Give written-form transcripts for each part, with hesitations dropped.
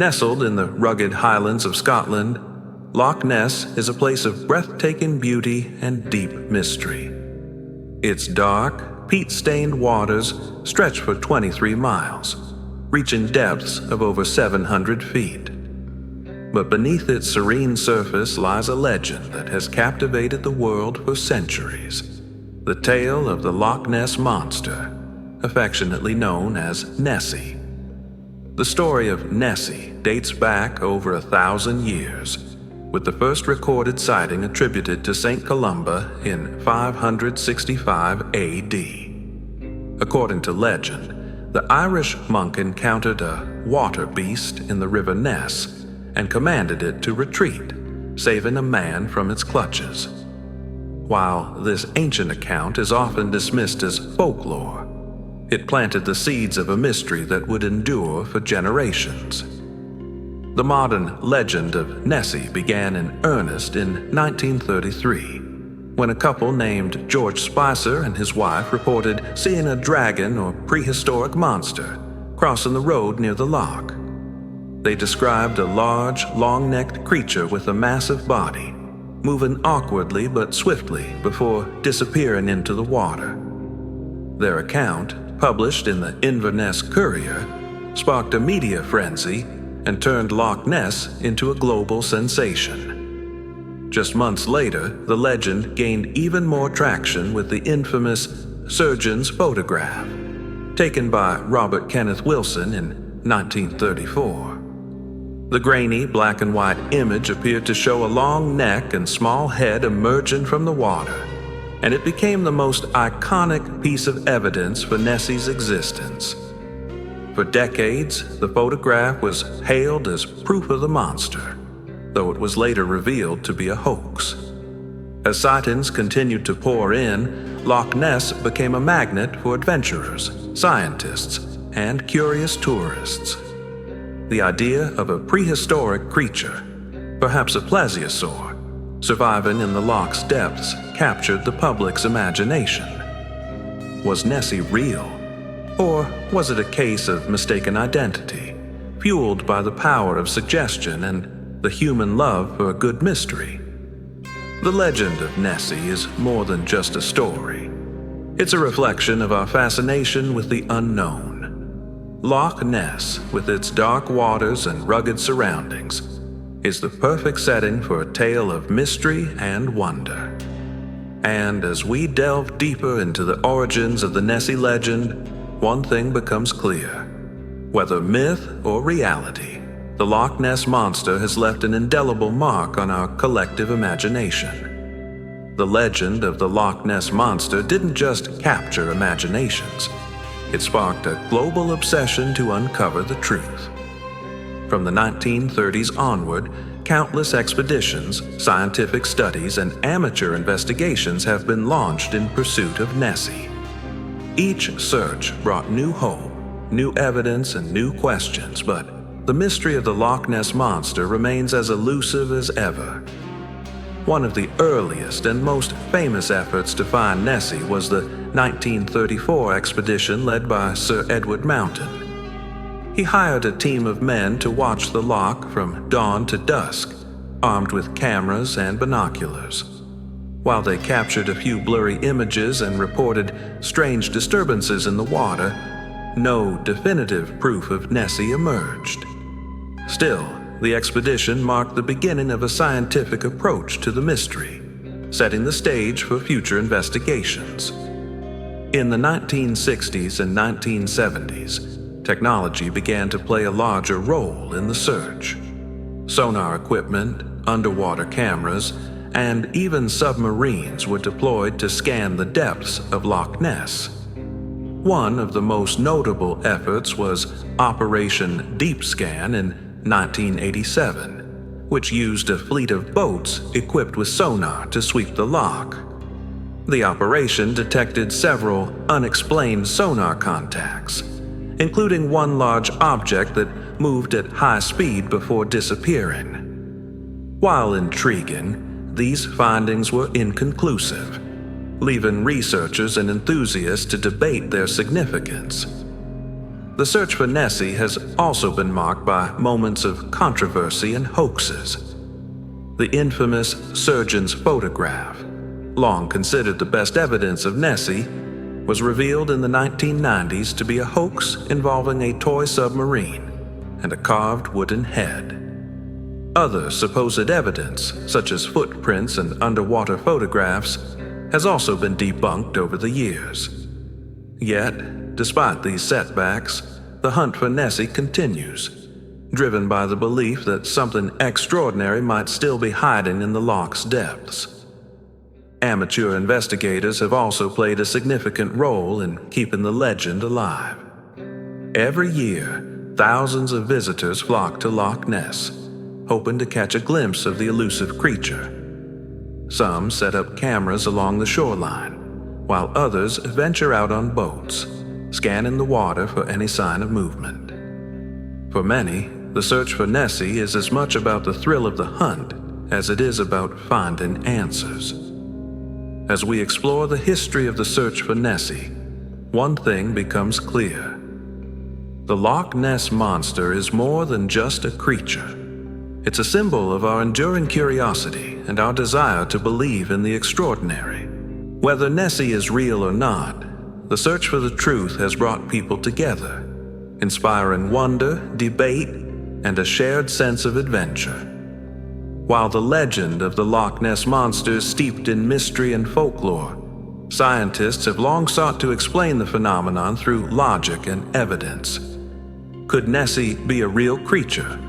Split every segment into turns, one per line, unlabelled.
Nestled in the rugged highlands of Scotland, Loch Ness is a place of breathtaking beauty and deep mystery. Its dark, peat-stained waters stretch for 23 miles, reaching depths of over 700 feet. But beneath its serene surface lies a legend that has captivated the world for centuries. The tale of the Loch Ness Monster, affectionately known as Nessie. The story of Nessie dates back over 1,000 years, with the first recorded sighting attributed to St. Columba in 565 AD. According to legend, the Irish monk encountered a water beast in the river Ness and commanded it to retreat, saving a man from its clutches. While this ancient account is often dismissed as folklore, it planted the seeds of a mystery that would endure for generations. The modern legend of Nessie began in earnest in 1933, when a couple named George Spicer and his wife reported seeing a dragon or prehistoric monster crossing the road near the loch. They described a large, long-necked creature with a massive body, moving awkwardly but swiftly before disappearing into the water. Their account, published in the Inverness Courier, sparked a media frenzy and turned Loch Ness into a global sensation. Just months later, the legend gained even more traction with the infamous surgeon's photograph, taken by Robert Kenneth Wilson in 1934. The grainy black and white image appeared to show a long neck and small head emerging from the water, and it became the most iconic piece of evidence for Nessie's existence. For decades, the photograph was hailed as proof of the monster, though it was later revealed to be a hoax. As sightings continued to pour in, Loch Ness became a magnet for adventurers, scientists, and curious tourists. The idea of a prehistoric creature, perhaps a plesiosaur, surviving in the loch's depths captured the public's imagination. Was Nessie real? Or was it a case of mistaken identity, fueled by the power of suggestion and the human love for a good mystery? The legend of Nessie is more than just a story. It's a reflection of our fascination with the unknown. Loch Ness, with its dark waters and rugged surroundings, is the perfect setting for a tale of mystery and wonder. And as we delve deeper into the origins of the Nessie legend, one thing becomes clear. Whether myth or reality, the Loch Ness Monster has left an indelible mark on our collective imagination. The legend of the Loch Ness Monster didn't just capture imaginations. It sparked a global obsession to uncover the truth. From the 1930s onward, countless expeditions, scientific studies, and amateur investigations have been launched in pursuit of Nessie. Each search brought new hope, new evidence, and new questions, but the mystery of the Loch Ness Monster remains as elusive as ever. One of the earliest and most famous efforts to find Nessie was the 1934 expedition led by Sir Edward Mountain. He hired a team of men to watch the loch from dawn to dusk, armed with cameras and binoculars. While they captured a few blurry images and reported strange disturbances in the water, no definitive proof of Nessie emerged. Still, the expedition marked the beginning of a scientific approach to the mystery, setting the stage for future investigations. In the 1960s and 1970s, technology began to play a larger role in the search. Sonar equipment, underwater cameras, and even submarines were deployed to scan the depths of Loch Ness. One of the most notable efforts was Operation Deep Scan in 1987, which used a fleet of boats equipped with sonar to sweep the loch. The operation detected several unexplained sonar contacts, including one large object that moved at high speed before disappearing. While intriguing, these findings were inconclusive, leaving researchers and enthusiasts to debate their significance. the search for Nessie has also been marked by moments of controversy and hoaxes. The infamous surgeon's photograph, long considered the best evidence of Nessie, was revealed in the 1990s to be a hoax involving a toy submarine and a carved wooden head. Other supposed evidence, such as footprints and underwater photographs, has also been debunked over the years. Yet, despite these setbacks, the hunt for Nessie continues, driven by the belief that something extraordinary might still be hiding in the loch's depths. Amateur investigators have also played a significant role in keeping the legend alive. Every year, thousands of visitors flock to Loch Ness, hoping to catch a glimpse of the elusive creature. Some set up cameras along the shoreline, while others venture out on boats, scanning the water for any sign of movement. For many, the search for Nessie is as much about the thrill of the hunt as it is about finding answers. As we explore the history of the search for Nessie, one thing becomes clear. The Loch Ness Monster is more than just a creature. It's a symbol of our enduring curiosity and our desire to believe in the extraordinary. Whether Nessie is real or not, the search for the truth has brought people together, inspiring wonder, debate, and a shared sense of adventure. While the legend of the Loch Ness Monster is steeped in mystery and folklore, scientists have long sought to explain the phenomenon through logic and evidence. Could Nessie be a real creature?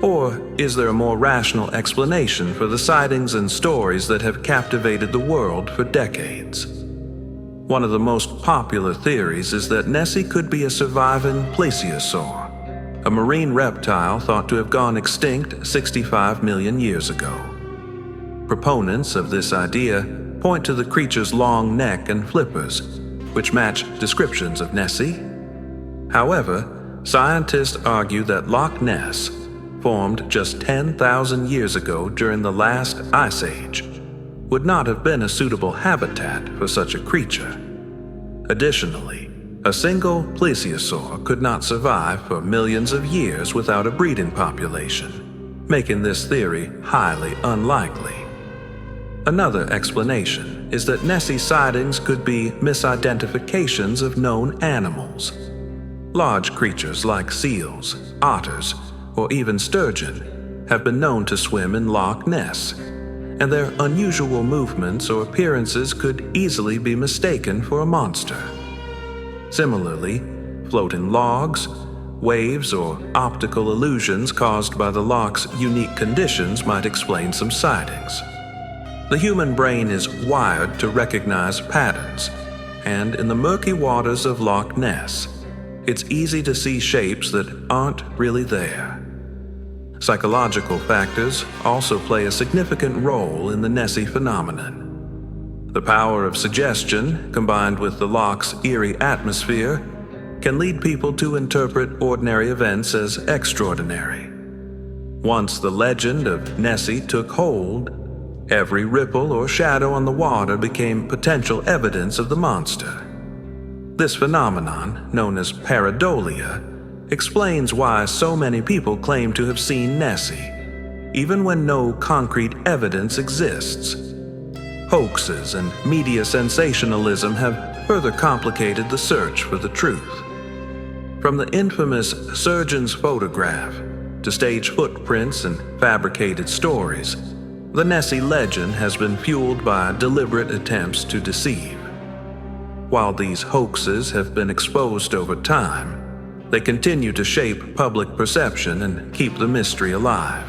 Or is there a more rational explanation for the sightings and stories that have captivated the world for decades? One of the most popular theories is that Nessie could be a surviving plesiosaur, a marine reptile thought to have gone extinct 65 million years ago. Proponents of this idea point to the creature's long neck and flippers, which match descriptions of Nessie. However, scientists argue that Loch Ness, formed just 10,000 years ago during the last ice age, would not have been a suitable habitat for such a creature. Additionally, a single plesiosaur could not survive for millions of years without a breeding population, making this theory highly unlikely. Another explanation is that Nessie sightings could be misidentifications of known animals. Large creatures like seals, otters, or even sturgeon have been known to swim in Loch Ness, and their unusual movements or appearances could easily be mistaken for a monster. Similarly, floating logs, waves, or optical illusions caused by the loch's unique conditions might explain some sightings. The human brain is wired to recognize patterns, and in the murky waters of Loch Ness, it's easy to see shapes that aren't really there. Psychological factors also play a significant role in the Nessie phenomenon. The power of suggestion, combined with the loch's eerie atmosphere, can lead people to interpret ordinary events as extraordinary. Once the legend of Nessie took hold, every ripple or shadow on the water became potential evidence of the monster. This phenomenon, known as pareidolia, explains why so many people claim to have seen Nessie, even when no concrete evidence exists. Hoaxes and media sensationalism have further complicated the search for the truth. From the infamous surgeon's photograph to stage footprints and fabricated stories, the Nessie legend has been fueled by deliberate attempts to deceive. While these hoaxes have been exposed over time, they continue to shape public perception and keep the mystery alive.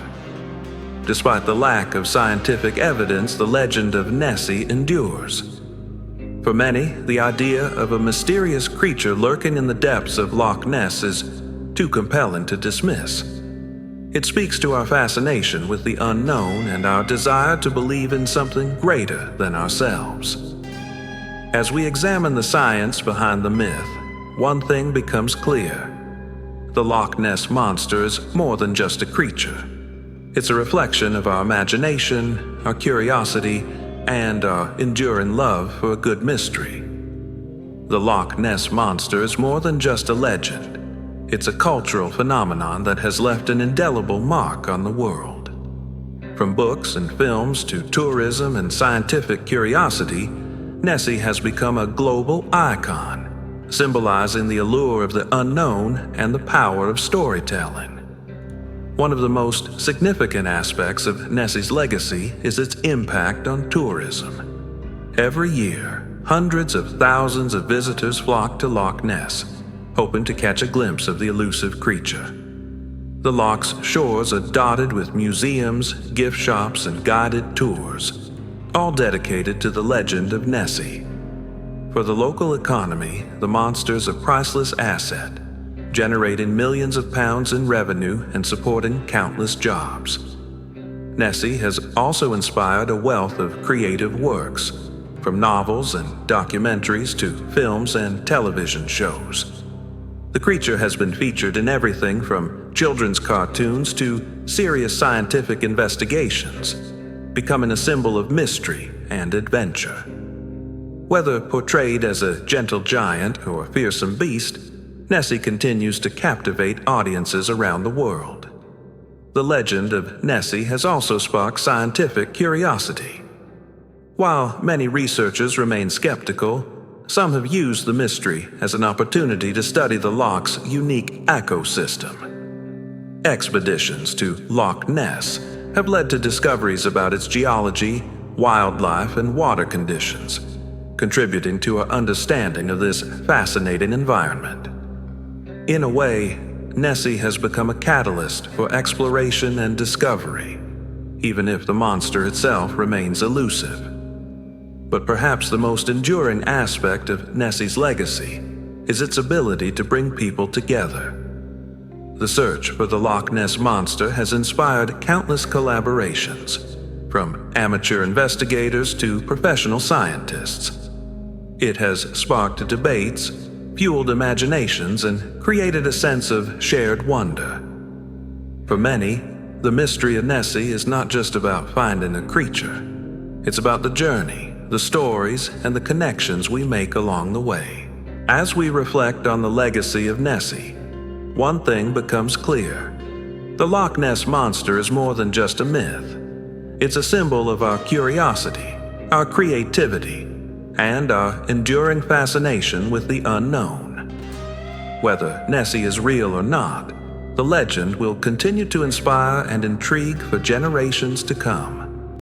Despite the lack of scientific evidence, the legend of Nessie endures. For many, the idea of a mysterious creature lurking in the depths of Loch Ness is too compelling to dismiss. It speaks to our fascination with the unknown and our desire to believe in something greater than ourselves. As we examine the science behind the myth, one thing becomes clear. The Loch Ness Monster is more than just a creature. It's a reflection of our imagination, our curiosity, and our enduring love for a good mystery. The Loch Ness Monster is more than just a legend. It's a cultural phenomenon that has left an indelible mark on the world. From books and films to tourism and scientific curiosity, Nessie has become a global icon, symbolizing the allure of the unknown and the power of storytelling. One of the most significant aspects of Nessie's legacy is its impact on tourism. Every year, hundreds of thousands of visitors flock to Loch Ness, hoping to catch a glimpse of the elusive creature. The loch's shores are dotted with museums, gift shops, and guided tours, all dedicated to the legend of Nessie. For the local economy, the monster's a priceless asset, generating millions of pounds in revenue and supporting countless jobs. Nessie has also inspired a wealth of creative works, from novels and documentaries to films and television shows. The creature has been featured in everything from children's cartoons to serious scientific investigations, becoming a symbol of mystery and adventure. Whether portrayed as a gentle giant or a fearsome beast, Nessie continues to captivate audiences around the world. The legend of Nessie has also sparked scientific curiosity. While many researchers remain skeptical, some have used the mystery as an opportunity to study the loch's unique ecosystem. Expeditions to Loch Ness have led to discoveries about its geology, wildlife, and water conditions, contributing to our understanding of this fascinating environment. In a way, Nessie has become a catalyst for exploration and discovery, even if the monster itself remains elusive. But perhaps the most enduring aspect of Nessie's legacy is its ability to bring people together. The search for the Loch Ness Monster has inspired countless collaborations, from amateur investigators to professional scientists. It has sparked debates, fueled imaginations, and created a sense of shared wonder. For many, the mystery of Nessie is not just about finding a creature. It's about the journey, the stories, and the connections we make along the way. As we reflect on the legacy of Nessie, one thing becomes clear. The Loch Ness Monster is more than just a myth. It's a symbol of our curiosity, our creativity, and our enduring fascination with the unknown. Whether Nessie is real or not, the legend will continue to inspire and intrigue for generations to come.